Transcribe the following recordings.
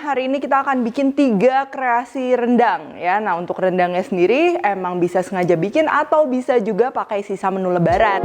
hari ini kita akan bikin 3 kreasi rendang ya. Nah, untuk rendangnya sendiri emang bisa sengaja bikin atau bisa juga pakai sisa menu lebaran.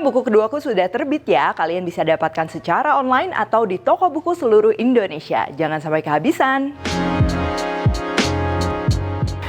Buku keduaku sudah terbit ya, kalian bisa dapatkan secara online atau di toko buku seluruh Indonesia. Jangan sampai kehabisan.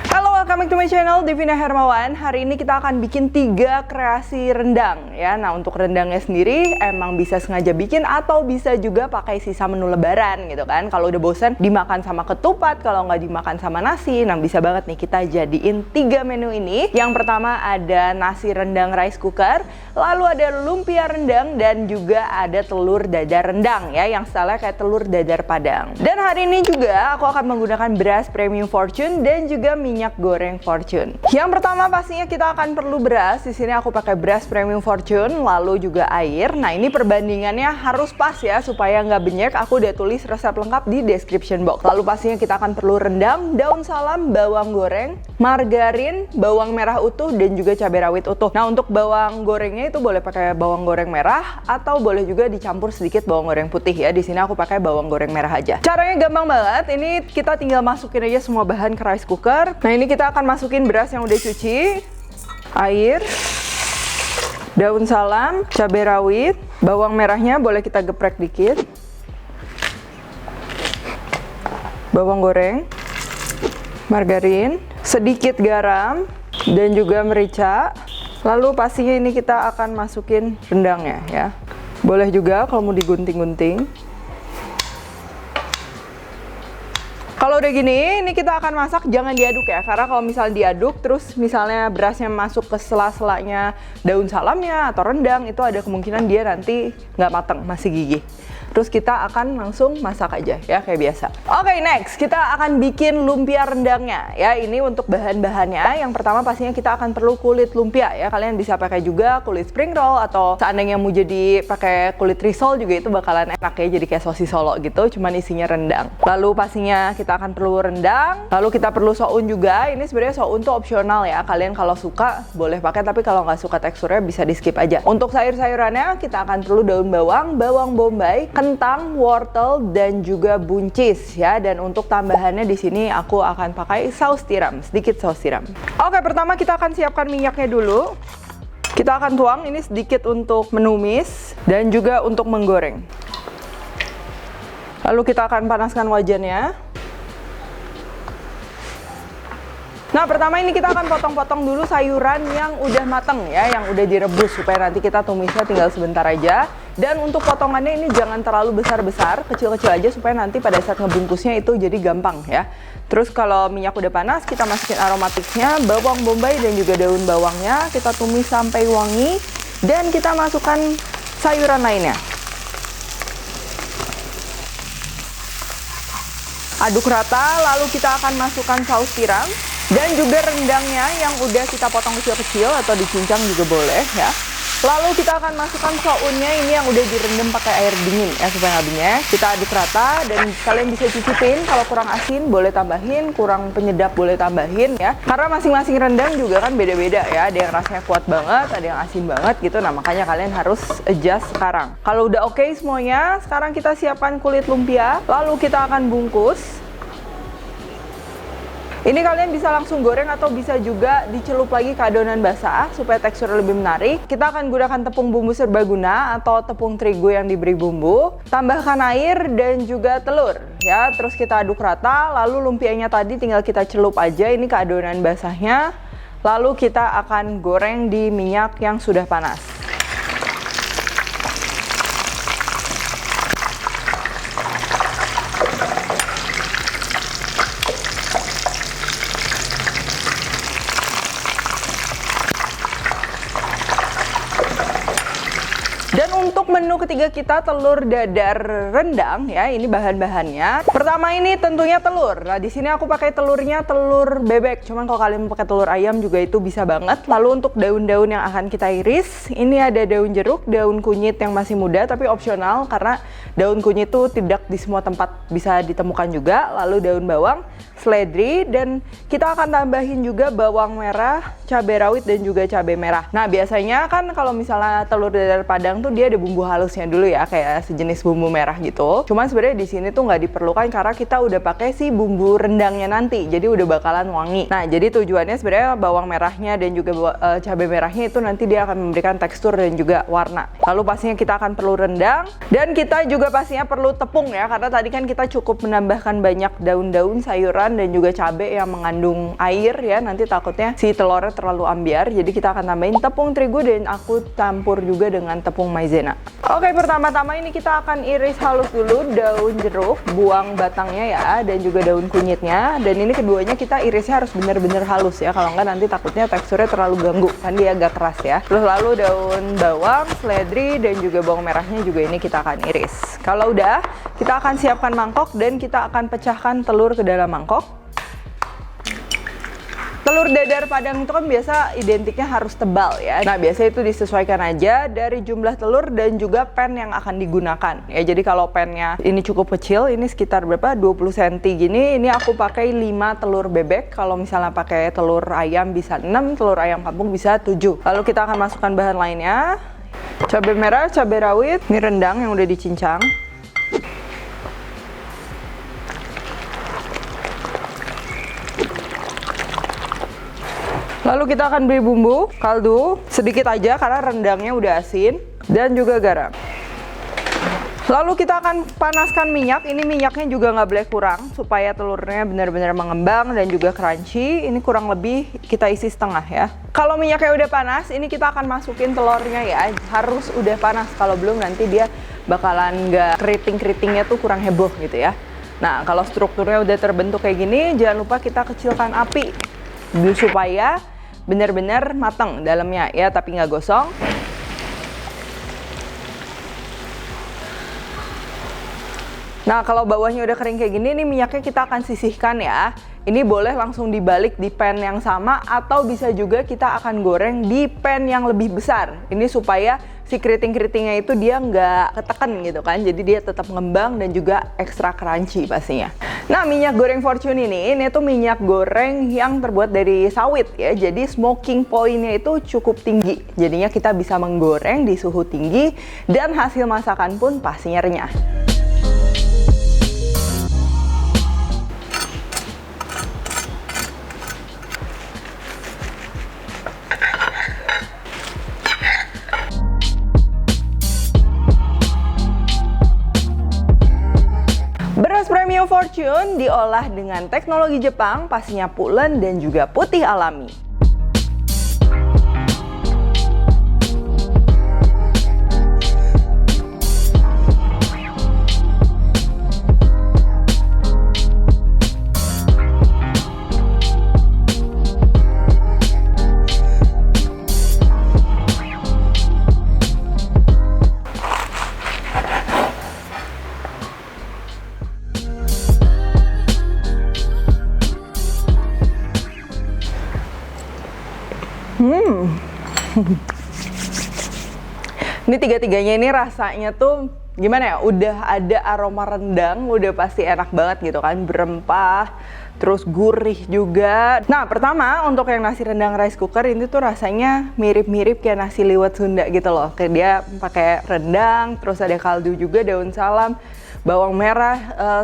Halo, welcome to my channel, Devina Hermawan. Hari ini kita akan bikin 3 kreasi rendang ya. Nah, untuk rendangnya sendiri emang bisa sengaja bikin atau bisa juga pakai sisa menu lebaran gitu kan. Kalau udah bosan dimakan sama ketupat, kalau nggak dimakan sama nasi, nah bisa banget nih kita jadiin 3 menu ini. Yang pertama ada nasi rendang rice cooker, lalu ada lumpia rendang, dan juga ada telur dadar rendang ya, yang stylenya kayak telur dadar Padang. Dan hari ini juga aku akan menggunakan beras premium Fortune dan juga minyak goreng Fortune. Yang pertama pastinya kita akan perlu beras. Di sini aku pakai beras premium Fortune, lalu juga air. Nah, ini perbandingannya harus pas ya supaya nggak benyek. Aku udah tulis resep lengkap di description box. Lalu pastinya kita akan perlu rendang, daun salam, bawang goreng, margarin, bawang merah utuh, dan juga cabai rawit utuh. Nah, untuk bawang gorengnya itu boleh pakai bawang goreng merah atau boleh juga dicampur sedikit bawang goreng putih ya. Di sini aku pakai bawang goreng merah aja. Caranya gampang banget. Ini kita tinggal masukin aja semua bahan ke rice cooker. Nah, ini kita akan masukin beras yang udah cuci, air, daun salam, cabai rawit, bawang merahnya boleh kita geprek dikit, bawang goreng, margarin, sedikit garam, dan juga merica. Lalu pastinya ini kita akan masukin rendangnya ya. Boleh juga kalau mau digunting-gunting. Kalau udah gini, ini kita akan masak, jangan diaduk ya. Karena kalau misalnya diaduk, terus misalnya berasnya masuk ke sela-selanya daun salamnya atau rendang, itu ada kemungkinan dia nanti nggak mateng, masih gigih. Terus kita akan langsung masak aja ya, kayak biasa. Oke, next kita akan bikin lumpia rendangnya ya. Ini untuk bahan-bahannya. Yang pertama pastinya kita akan perlu kulit lumpia ya. Kalian bisa pakai juga kulit spring roll, atau seandainya mau jadi pakai kulit risol juga itu bakalan enak ya. Jadi kayak sosis Solo gitu, cuman isinya rendang. Lalu pastinya kita akan perlu rendang. Lalu kita perlu soun juga. Ini sebenarnya soun tuh opsional ya. Kalian kalau suka boleh pakai, tapi kalau nggak suka teksturnya bisa di skip aja. Untuk sayur-sayurannya kita akan perlu daun bawang, bawang bombay, kentang, wortel, dan juga buncis ya. Dan untuk tambahannya di sini aku akan pakai saus tiram, sedikit saus tiram. Oke, pertama kita akan siapkan minyaknya dulu. Kita akan tuang ini sedikit untuk menumis dan juga untuk menggoreng. Lalu kita akan panaskan wajannya. Nah, pertama ini kita akan potong-potong dulu sayuran yang udah mateng ya, yang udah direbus, supaya nanti kita tumisnya tinggal sebentar aja. Dan untuk potongannya ini jangan terlalu besar-besar, kecil-kecil aja supaya nanti pada saat ngebungkusnya itu jadi gampang ya. Terus kalau minyak udah panas, kita masukin aromatiknya, bawang bombay dan juga daun bawangnya. Kita tumis sampai wangi dan kita masukkan sayuran lainnya. Aduk rata, lalu kita akan masukkan saus tiram dan juga rendangnya yang udah kita potong kecil-kecil atau dicincang juga boleh ya. Lalu kita akan masukkan sounnya ini yang udah direndam pakai air dingin ya, supaya nggak benyek. Kita aduk rata dan kalian bisa cicipin, kalau kurang asin boleh tambahin, kurang penyedap boleh tambahin ya. Karena masing-masing rendang juga kan beda-beda ya, ada yang rasanya kuat banget, ada yang asin banget gitu. Nah, makanya kalian harus adjust sekarang. Kalau udah oke semuanya, sekarang kita siapkan kulit lumpia, lalu kita akan bungkus. Ini kalian bisa langsung goreng atau bisa juga dicelup lagi ke adonan basah supaya teksturnya lebih menarik. Kita akan gunakan tepung bumbu serbaguna atau tepung terigu yang diberi bumbu. Tambahkan air dan juga telur ya. Terus kita aduk rata, lalu lumpianya tadi tinggal kita celup aja ini ke adonan basahnya. Lalu kita akan goreng di minyak yang sudah panas. menu ketiga kita telur dadar rendang ya. Ini bahan-bahannya. Pertama ini tentunya telur. Nah, di sini aku pakai telurnya telur bebek. Cuman kalau kalian mau pakai telur ayam juga itu bisa banget. Lalu untuk daun-daun yang akan kita iris, ini ada daun jeruk, daun kunyit yang masih muda tapi opsional karena daun kunyit itu tidak di semua tempat bisa ditemukan juga. Lalu daun bawang, seledri, dan kita akan tambahin juga bawang merah, cabai rawit, dan juga cabai merah. Nah, biasanya kan kalau misalnya telur dadar Padang tuh dia ada bumbu halusnya dulu ya, kayak sejenis bumbu merah gitu. Cuman sebenarnya di sini tuh nggak diperlukan karena kita udah pakai si bumbu rendangnya nanti, jadi udah bakalan wangi. Nah, jadi tujuannya sebenarnya bawang merahnya dan juga cabai merahnya itu nanti dia akan memberikan tekstur dan juga warna. Lalu pastinya kita akan perlu rendang, dan kita juga pastinya perlu tepung ya, karena tadi kan kita cukup menambahkan banyak daun-daun, sayuran, dan juga cabai yang mengandung air ya. Nanti takutnya si telurnya terlalu ambiar, jadi kita akan tambahin tepung terigu dan aku campur juga dengan tepung maizena. Oke, pertama-tama ini kita akan iris halus dulu daun jeruk, buang batangnya ya, dan juga daun kunyitnya. Dan ini keduanya kita irisnya harus benar-benar halus ya, kalau nggak nanti takutnya teksturnya terlalu ganggu, kan dia agak keras ya. Terus lalu daun bawang, seledri, dan juga bawang merahnya juga ini kita akan iris. Kalau udah, kita akan siapkan mangkok dan kita akan pecahkan telur ke dalam mangkok. Telur dadar Padang itu kan biasa identiknya harus tebal ya. Nah, biasa itu disesuaikan aja dari jumlah telur dan juga pan yang akan digunakan. Ya, jadi kalau pannya ini cukup kecil, ini sekitar berapa? 20 cm gini. Ini aku pakai 5 telur bebek. Kalau misalnya pakai telur ayam bisa 6, telur ayam kampung bisa 7. Lalu kita akan masukkan bahan lainnya. Cabai merah, cabai rawit, ini rendang yang udah dicincang. Lalu kita akan beri bumbu, kaldu, sedikit aja karena rendangnya udah asin, dan juga garam. Lalu kita akan panaskan minyak, ini minyaknya juga nggak boleh kurang, supaya telurnya benar-benar mengembang dan juga crunchy. Ini kurang lebih kita isi setengah ya. Kalau minyaknya udah panas, ini kita akan masukin telurnya ya, harus udah panas, kalau belum nanti dia bakalan nggak keriting-keritingnya tuh kurang heboh gitu ya. Nah, kalau strukturnya udah terbentuk kayak gini, jangan lupa kita kecilkan api, supaya benar-benar matang dalamnya ya, tapi nggak gosong. Nah, kalau bawahnya udah kering kayak gini, ini minyaknya kita akan sisihkan ya. Ini boleh langsung dibalik di pan yang sama, atau bisa juga kita akan goreng di pan yang lebih besar. Ini supaya si keriting-keritingnya itu dia nggak ketekan gitu kan, jadi dia tetap ngembang dan juga ekstra crunchy pastinya. Nah, minyak goreng Fortune ini tuh minyak goreng yang terbuat dari sawit ya, jadi smoking point-nya itu cukup tinggi. Jadinya kita bisa menggoreng di suhu tinggi dan hasil masakan pun pastinya renyah. Beras premium Fortune diolah dengan teknologi Jepang, pastinya pulen dan juga putih alami. Ini tiga-tiganya ini rasanya tuh gimana ya, udah ada aroma rendang, udah pasti enak banget gitu kan, berempah, terus gurih juga. Nah, pertama untuk yang nasi rendang rice cooker ini tuh rasanya mirip-mirip kayak nasi liwet Sunda gitu loh. Kayak dia pakai rendang, terus ada kaldu juga, daun salam, bawang merah,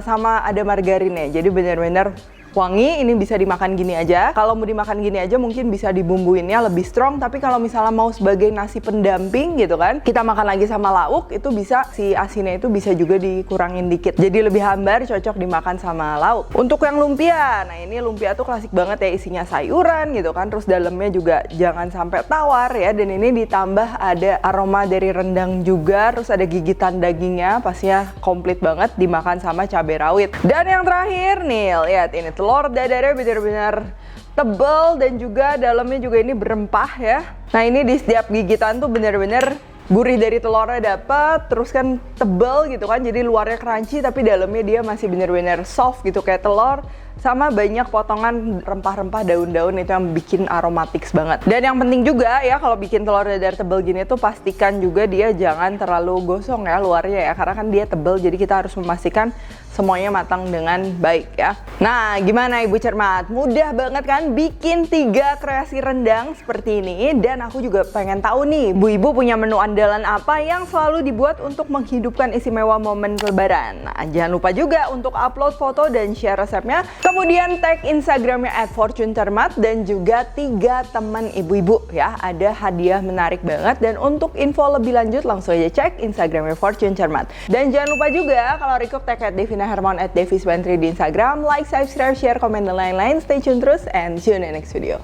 sama ada margarinnya. Jadi benar-benar wangi. Ini bisa dimakan gini aja. Kalau mau dimakan gini aja mungkin bisa dibumbuinnya lebih strong, tapi kalau misalnya mau sebagai nasi pendamping gitu kan, kita makan lagi sama lauk, itu bisa si asinnya itu bisa juga dikurangin dikit, jadi lebih hambar, cocok dimakan sama lauk. Untuk yang lumpia, nah ini lumpia tuh klasik banget ya, isinya sayuran gitu kan, terus dalamnya juga jangan sampai tawar ya, dan ini ditambah ada aroma dari rendang juga, terus ada gigitan dagingnya, pastinya komplit banget dimakan sama cabai rawit. Dan yang terakhir nih, lihat ini telur dadarnya benar-benar tebal dan juga dalamnya juga ini berempah ya. Nah, ini di setiap gigitan tuh benar-benar Gurih dari telurnya dapet, terus kan tebel gitu kan, jadi luarnya crunchy tapi dalamnya dia masih bener-bener soft gitu kayak telur. Sama banyak potongan rempah-rempah daun-daun itu yang bikin aromatik banget. Dan yang penting juga ya kalau bikin telur dadar tebel gini tuh pastikan juga dia jangan terlalu gosong ya luarnya ya, karena kan dia tebel jadi kita harus memastikan semuanya matang dengan baik ya. Nah, gimana Ibu Cermat? Mudah banget kan bikin 3 kreasi rendang seperti ini. Dan aku juga pengen tahu nih, Ibu-ibu punya menu andalan apa yang selalu dibuat untuk menghidupkan istimewa momen Lebaran. Nah, jangan lupa juga untuk upload foto dan share resepnya. Kemudian tag Instagramnya @fortunecermat dan juga 3 teman ibu-ibu ya. Ada hadiah menarik banget dan untuk info lebih lanjut langsung aja cek Instagramnya Fortune Cermat. Dan jangan lupa juga kalau request tag Devina Hermawan @deviswantri di Instagram. Like, subscribe, share, komen, dan lain-lain. Stay tune terus and see you in the next video.